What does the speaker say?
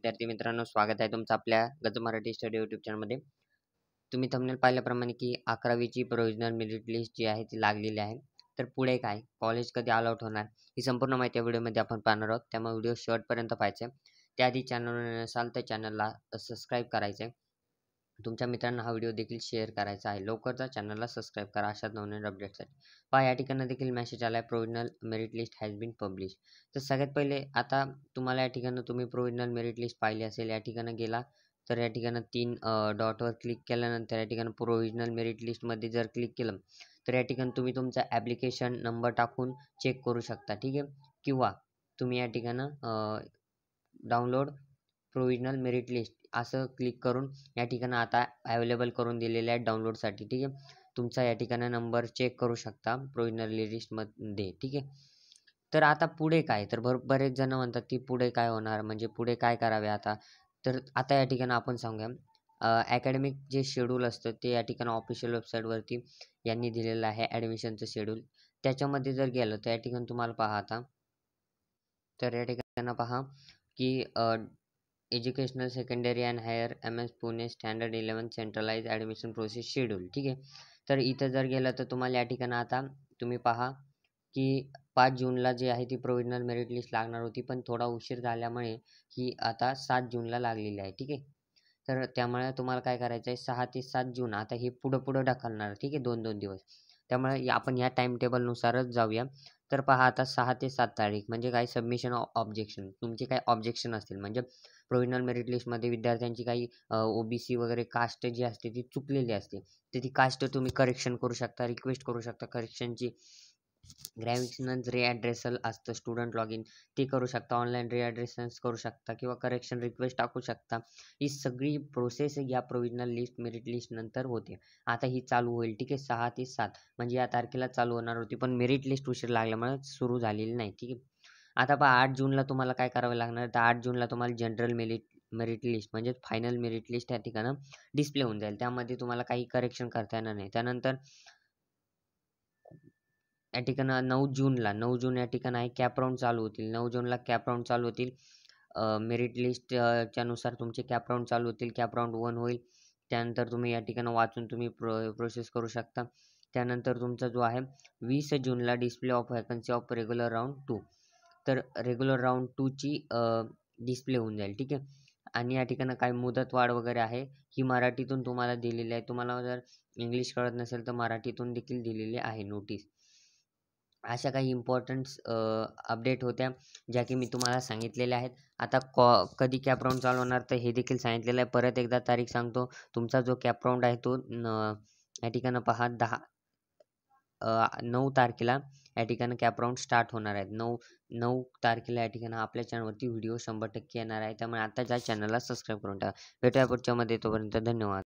विद्यार्थी मित्रांनो, स्वागत आहे तुमचं आपल्या गज मराठी स्टडी यूट्यूब चॅनलमध्ये. तुम्ही थंबनेल पाहिल्याप्रमाणे की 11वीची प्रोव्हिजनल मेरिट लिस्ट जी आहे ती लागलेली आहे. तर पुढे काय, कॉलेज कधी अलॉट होणार, ही संपूर्ण माहिती या व्हिडिओमध्ये आपण पाहणार आहोत. त्यामुळे व्हिडिओ शेवटपर्यंत पाहायचा आहे. त्याआधी चॅनलवर नसाल तर चॅनलला सबस्क्राईब करायचं आहे. तुमच्या मित्रांना हा व्हिडिओ देखील शेअर करायचा आहे. लवकरच चॅनलला सबस्क्राईब करा अशाच नवनवीन अपडेट्ससाठी. पहा, या ठिकाणी देखील मेसेज आला आहे, provisional merit list has been publish. तर सगळ्यात पहिले आता तुम्हाला या ठिकाणी तुम्ही प्रोव्हिजनल मेरिट लिस्ट पाहिली असेल. या ठिकाणी गेला तर या ठिकाणी 3 डॉटवर क्लिक केल्यानंतर या ठिकाणी प्रोव्हिजनल मेरिट लिस्टमध्ये जर क्लिक केलं तर या ठिकाणी तुम्ही तुमचा ॲप्लिकेशन नंबर टाकून चेक करू शकता, ठीक आहे. किंवा तुम्ही या ठिकाणी डाउनलोड प्रोव्हिजनल मेरिट लिस्ट असं क्लिक करून या ठिकाणी आता अवेलेबल करून दिलेले आहेत डाउनलोडसाठी, ठीक आहे. तुमचा या ठिकाणी नंबर चेक करू शकता प्रोव्हिजनल लिस्टमध्ये, ठीक आहे. तर आता पुढे काय, तर बरेच जण म्हणतात की पुढे काय होणार, म्हणजे पुढे काय करावे आता. तर आता या ठिकाणी आपण सांगूया, अकॅडमिक जे शेड्यूल असतं ते या ठिकाणी ऑफिशियल वेबसाईटवरती यांनी दिलेलं आहे ॲडमिशनचं शेड्यूल. त्याच्यामध्ये जर गेलं तर या ठिकाणी तुम्हाला पहा आता, तर या ठिकाणी पहा की educational secondary and higher MS Pune standard 11 centralise admission process schedule, ठीक आहे. तर इथं जर गेलं तर तुम्हाला या ठिकाणी आता तुम्ही पहा की 5 जूनला जी आहे ती प्रोव्हिजनल मेरिट लिस्ट लागणार होती, पण थोडा उशीर झाल्यामुळे ही आता 7 जूनला लागलेली आहे, ठीक आहे. तर त्यामुळे तुम्हाला काय करायचं आहे, 6 ते 7 जून आता हे पुढं ढकलणार, ठीक आहे, 2-2 दिवस. त्यामुळे आपण या टाईम टेबलनुसारच जाऊया. तर पहा आता 6 ते 7 तारीख म्हणजे काय, सबमिशन ऑब्जेक्शन. तुमचे काय ऑब्जेक्शन असतील म्हणजे प्रोव्हिजनल मेरिट लिस्टमध्ये विद्यार्थ्यांची काही OBC वगैरे कास्ट जी असते ती चुकलेली असते. तर ती कास्ट तुम्ही करेक्शन करू शकता, रिक्वेस्ट करू शकता करेक्शनची. ग्रॅव्हिशनल रिॲड्रेसल असतं स्टुडंट लॉग इन, ते करू शकता. ऑनलाईन रिॲड्रेशन्स करू शकता किंवा करेक्शन रिक्वेस्ट टाकू शकता. ही सगळी प्रोसेस या प्रोव्हिजनल लिस्ट मेरिट लिस्ट नंतर होते. आता ही चालू होईल, ठीक आहे, 6 ते 7 म्हणजे या तारखेला चालू होणार होती, पण मेरिट लिस्ट उशीर लागल्यामुळे सुरू झालेली नाही, ठीक आहे. आता पहा 8 जूनला तुम्हाला काय करावं लागणार, तर 8 जूनला तुम्हाला जनरल मेरिट लिस्ट म्हणजे फायनल मेरिट लिस्ट या ठिकाणी डिस्प्ले होऊन जाईल. त्यामध्ये तुम्हाला काही करेक्शन करता येणार नाही. त्यानंतर या ठिकाणी 9 जून या ठिकाणी आहे कॅप राउंड चालू होतील. 9 जूनला कॅप राउंड चालू होतील. मेरिट लिस्ट च्या नुसार तुमचे कॅप राउंड चालू होतील. कॅप राउंड 1 होईल. त्यानंतर तुम्ही या ठिकाणी वाचून तुम्ही प्रोसेस करू शकता. त्यानंतर तुमचा जो आहे 20 जूनला display of vacancy of regular round 2. तर रेग्युलर राउंड 2 ची डिस्प्ले होऊन जाईल, ठीक आहे. आणि या ठिकाणी काही मुदतवाढ वगैरे आहे, ही मराठीतून तुम्हाला दिलेली आहे. तुम्हाला जर इंग्लिश कळत नसेल तर मराठीतून देखील दिलेली आहे नोटीस. अशा काही इम्पॉर्टंट्स अपडेट होत्या ज्या की मी तुम्हाला सांगितलेल्या आहेत. आता कधी कॅप राउंड चालू होणार तर हे देखील सांगितलेलं आहे. परत एकदा तारीख सांगतो. तुमचा जो कॅप राउंड आहे तो या ठिकाणी पहा 9 तारखेला या ठिकाणी कॅप राउंड स्टार्ट होणार आहेत. 9 तारखेला या ठिकाणी आपल्या चॅनलवरती व्हिडिओ 100% येणार आहे. त्यामुळे आता ज्या चॅनलला सबस्क्राईब करून टाका. भेटूया पुढच्यामध्ये, तोपर्यंत धन्यवाद.